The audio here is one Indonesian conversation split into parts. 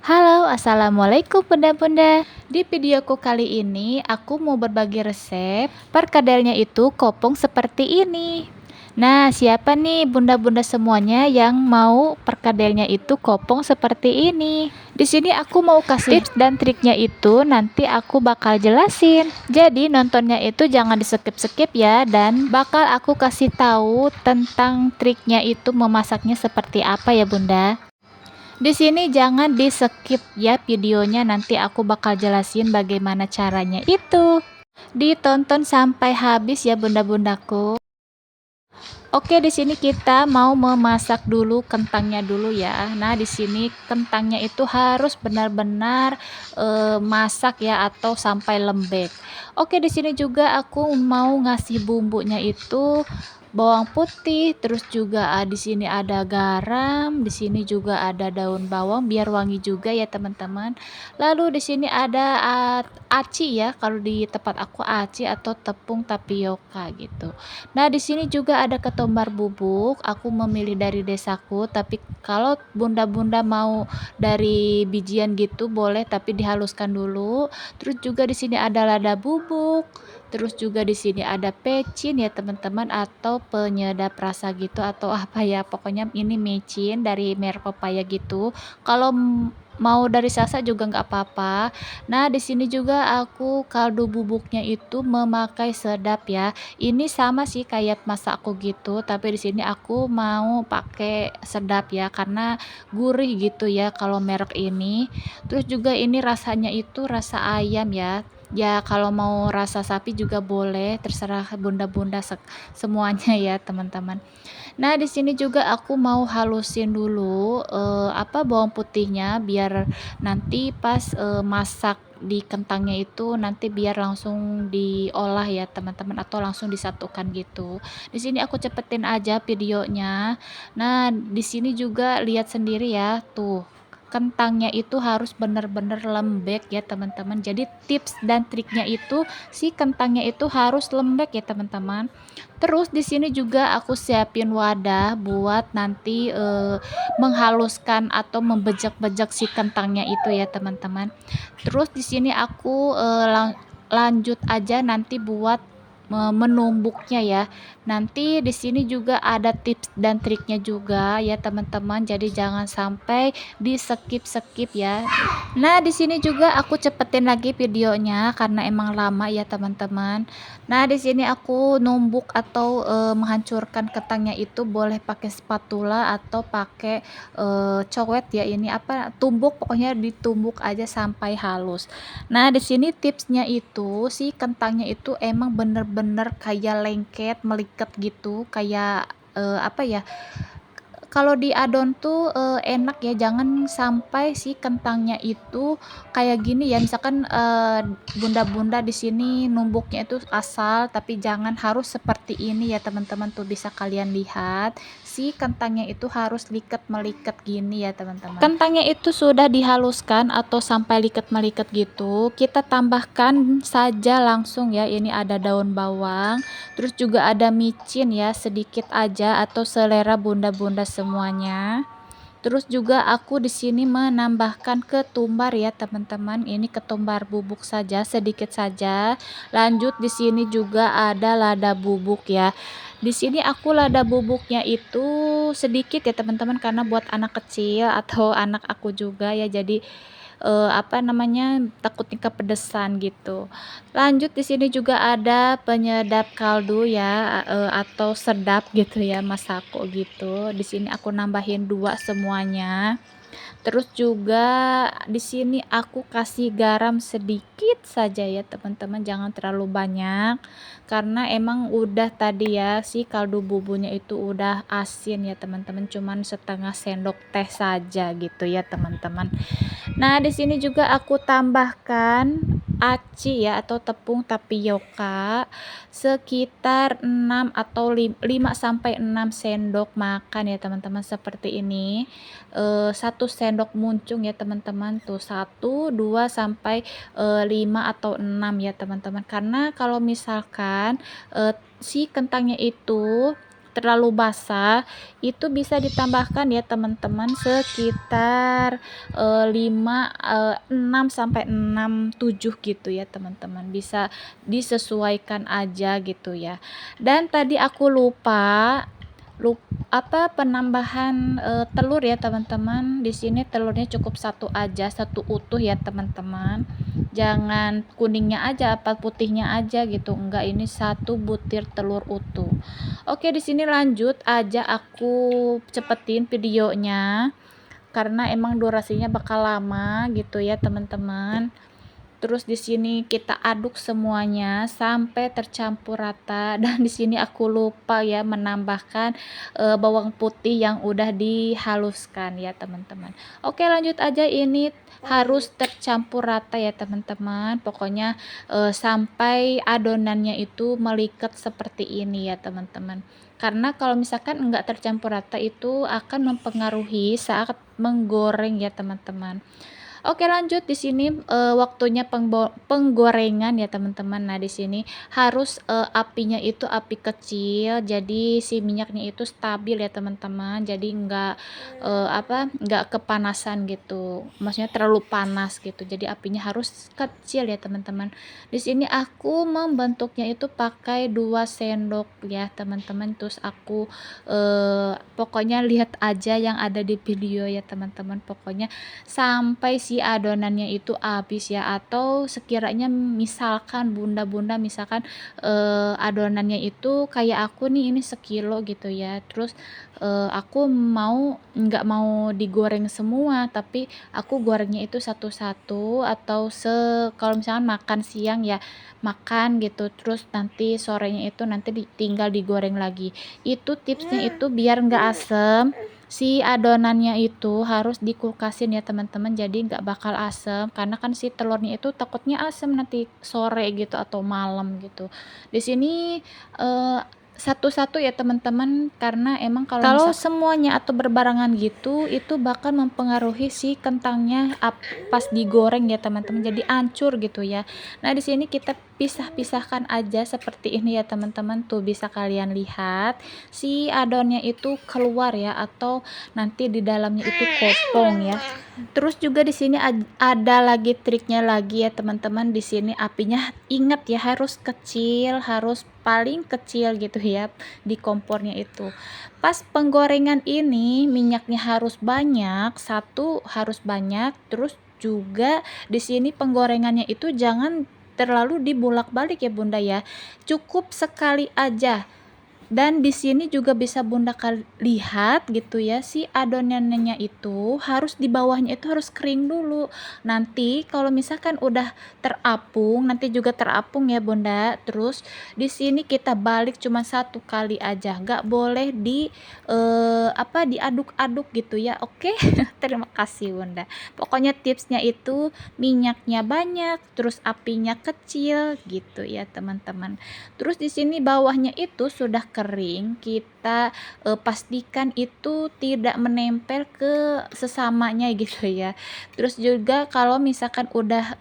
Halo, assalamualaikum bunda-bunda. Di videoku kali ini, aku mau berbagi resep. Perkadelnya itu kopong seperti ini. Nah, siapa nih bunda-bunda semuanya yang mau perkadelnya itu kopong seperti ini? Di sini aku mau kasih tips dan triknya itu nanti aku bakal jelasin. Jadi nontonnya itu jangan di-skip-skip ya, dan bakal aku kasih tahu tentang triknya itu memasaknya seperti apa ya bunda. Di sini jangan di-skip ya videonya, nanti aku bakal jelasin bagaimana caranya itu. Ditonton sampai habis ya bunda-bundaku. Oke, di sini kita mau memasak dulu kentangnya dulu ya. Nah, di sini kentangnya itu harus benar-benar masak ya atau sampai lembek. Oke, di sini juga aku mau ngasih bumbunya itu bawang putih, terus juga di sini ada garam, di sini juga ada daun bawang biar wangi juga ya teman-teman. Lalu di sini ada aci ya, kalau di tempat aku aci atau tepung tapioka gitu. Nah, di sini juga ada ketumbar bubuk. Aku memilih dari desaku, tapi kalau bunda-bunda mau dari bijian gitu boleh, tapi dihaluskan dulu. Terus juga di sini ada lada bubuk. Terus juga di sini ada pecin ya teman-teman, atau penyedap rasa gitu atau apa ya. Pokoknya ini mecin dari merek pepaya gitu. Kalau mau dari Sasa juga nggak apa-apa. Nah, di sini juga aku kaldu bubuknya itu memakai sedap ya. Ini sama sih kayak masakku gitu, tapi di sini aku mau pakai sedap ya karena gurih gitu ya kalau merek ini. Terus juga ini rasanya itu rasa ayam ya. Ya kalau mau rasa sapi juga boleh, terserah bunda-bunda semuanya ya teman-teman. Nah, di sini juga aku mau halusin dulu bawang putihnya biar nanti pas masak di kentangnya itu nanti biar langsung diolah ya teman-teman atau langsung disatukan gitu. Di sini aku cepetin aja videonya. Nah, di sini juga lihat sendiri ya, tuh. Kentangnya itu harus benar-benar lembek ya teman-teman. Jadi tips dan triknya itu si kentangnya itu harus lembek ya teman-teman. Terus di sini juga aku siapin wadah buat nanti menghaluskan atau membejek-bejek si kentangnya itu ya teman-teman. Terus di sini aku lanjut aja nanti buat menumbuknya ya. Nanti di sini juga ada tips dan triknya juga ya teman-teman. Jadi jangan sampai di skip-skip ya. Nah, di sini juga aku cepetin lagi videonya karena emang lama ya teman-teman. Nah, di sini aku numbuk atau menghancurkan kentangnya itu boleh pakai spatula atau pakai cowet ya, ini apa, tumbuk, pokoknya ditumbuk aja sampai halus. Nah, di sini tipsnya itu si kentangnya itu emang bener-bener kayak lengket, meliket gitu, kayak apa ya? Kalau diadon tuh enak ya, jangan sampai si kentangnya itu kayak gini ya. Misalkan bunda-bunda di sini numbuknya itu asal, tapi jangan harus seperti ini ya teman-teman, tuh bisa kalian lihat si kentangnya itu harus liket meliket gini ya teman-teman. Kentangnya itu sudah dihaluskan atau sampai liket meliket gitu, kita tambahkan saja langsung ya. Ini ada daun bawang, terus juga ada micin ya sedikit aja atau selera bunda-bunda semuanya. Terus juga aku di sini menambahkan ketumbar ya teman-teman. Ini ketumbar bubuk saja, sedikit saja. Lanjut di sini juga ada lada bubuk ya. Di sini aku lada bubuknya itu sedikit ya teman-teman karena buat anak kecil atau anak aku juga ya. Jadi takutnya kepedesan gitu. Lanjut di sini juga ada penyedap kaldu ya, atau sedap gitu ya masako gitu. Di sini aku nambahin 2 semuanya. Terus juga di sini aku kasih garam sedikit saja ya teman-teman, jangan terlalu banyak karena emang udah tadi ya si kaldu bumbunya itu udah asin ya teman-teman, cuman setengah sendok teh saja gitu ya teman-teman. Nah, di sini juga aku tambahkan aci ya atau tepung tapioka sekitar 6 atau 5 sampai 6 sendok makan ya teman-teman, seperti ini. 1 sendok muncung ya teman-teman, tuh 1 2 sampai 5 atau 6 ya teman-teman. Karena kalau misalkan si kentangnya itu terlalu basah, itu bisa ditambahkan ya teman-teman sekitar 5 6 sampai 6 7 gitu ya teman-teman. Bisa disesuaikan aja gitu ya. Dan tadi aku lupa penambahan telur ya teman-teman. Di sini telurnya cukup satu aja, satu utuh ya teman-teman. Jangan kuningnya aja, apa putihnya aja gitu. Enggak, ini satu butir telur utuh. Oke, di sini lanjut aja aku cepetin videonya karena emang durasinya bakal lama gitu ya teman-teman. Terus di sini kita aduk semuanya sampai tercampur rata dan di sini aku lupa ya menambahkan bawang putih yang udah dihaluskan ya teman-teman. Oke, lanjut aja, ini harus tercampur rata ya teman-teman. Pokoknya sampai adonannya itu meliket seperti ini ya teman-teman. Karena kalau misalkan enggak tercampur rata itu akan mempengaruhi saat menggoreng ya teman-teman. Oke, lanjut di sini waktunya penggorengan ya teman-teman. Nah, di sini harus apinya itu api kecil, jadi si minyaknya itu stabil ya teman-teman. Jadi enggak kepanasan gitu. Maksudnya terlalu panas gitu. Jadi apinya harus kecil ya teman-teman. Di sini aku membentuknya itu pakai 2 sendok ya teman-teman. Terus aku pokoknya lihat aja yang ada di video ya teman-teman. Pokoknya sampai si adonannya itu habis ya, atau sekiranya misalkan bunda-bunda misalkan adonannya itu kayak aku nih, ini sekilo gitu ya, terus aku nggak mau digoreng semua, tapi aku gorengnya itu satu-satu, atau kalau misalkan makan siang ya makan gitu, terus nanti sorenya itu nanti tinggal digoreng lagi. Itu tipsnya itu biar nggak asem, si adonannya itu harus dikulkasin ya teman-teman, jadi nggak bakal asem karena kan si telurnya itu takutnya asem nanti sore gitu atau malam gitu. Di sini eh, satu-satu ya teman-teman, karena emang kalau semuanya atau berbarengan gitu itu bakal mempengaruhi si kentangnya pas digoreng ya teman-teman, jadi ancur gitu ya. Nah, di sini kita pisah-pisahkan aja seperti ini ya teman-teman, tuh bisa kalian lihat si adonnya itu keluar ya, atau nanti di dalamnya itu kopong ya. Terus juga di sini ada lagi triknya lagi ya teman-teman. Di sini apinya ingat ya harus kecil, harus paling kecil gitu ya di kompornya itu. Pas penggorengan ini minyaknya harus banyak, satu harus banyak, terus juga di sini penggorengannya itu jangan terlalu dibulak-balik ya Bunda ya. Cukup sekali aja. Dan di sini juga bisa Bunda lihat gitu ya, si adonannya itu harus di bawahnya itu harus kering dulu. Nanti kalau misalkan udah terapung, nanti juga terapung ya Bunda. Terus di sini kita balik cuma satu kali aja, nggak boleh diaduk-aduk gitu ya. Oke. Terima kasih Bunda. Pokoknya tipsnya itu minyaknya banyak, terus apinya kecil gitu ya teman-teman. Terus di sini bawahnya itu sudah kering, kita pastikan itu tidak menempel ke sesamanya gitu ya. Terus juga kalau misalkan udah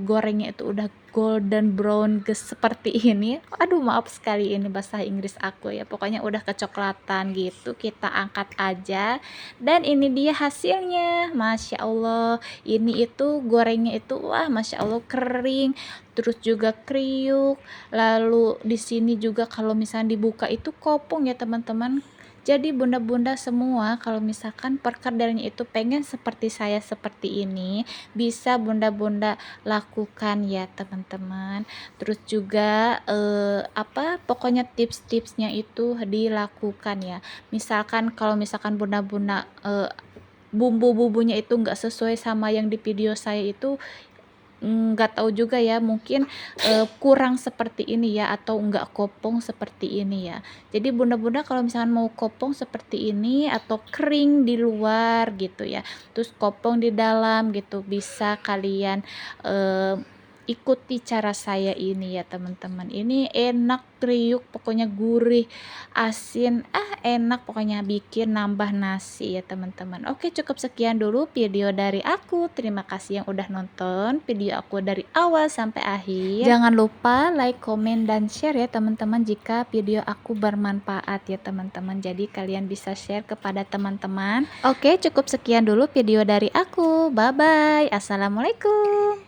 gorengnya itu udah golden brown seperti ini, aduh maaf sekali ini bahasa Inggris aku ya, pokoknya udah kecoklatan gitu, kita angkat aja. Dan ini dia hasilnya, Masya Allah. Ini itu gorengnya itu wah Masya Allah kering, terus juga kriuk. Lalu di sini juga kalau misalnya dibuka itu kopong ya teman-teman. Jadi bunda-bunda semua kalau misalkan perkedelnya itu pengen seperti saya seperti ini, bisa bunda-bunda lakukan ya teman-teman. Terus juga pokoknya tips-tipsnya itu dilakukan ya. Misalkan kalau misalkan bunda-bunda bumbu-bumbunya itu nggak sesuai sama yang di video saya itu, nggak tahu juga ya, mungkin kurang seperti ini ya, atau nggak kopong seperti ini ya. Jadi bunda-bunda kalau misalkan mau kopong seperti ini atau kering di luar gitu ya, terus kopong di dalam gitu, bisa kalian ikuti cara saya ini ya teman-teman. Ini enak, kriuk, pokoknya gurih, asin, enak pokoknya bikin nambah nasi ya teman-teman. Oke, cukup sekian dulu video dari aku. Terima kasih yang udah nonton video aku dari awal sampai akhir. Jangan lupa like, komen, dan share ya teman-teman jika video aku bermanfaat ya teman-teman. Jadi kalian bisa share kepada teman-teman. Oke, cukup sekian dulu video dari aku. Bye bye. Assalamualaikum.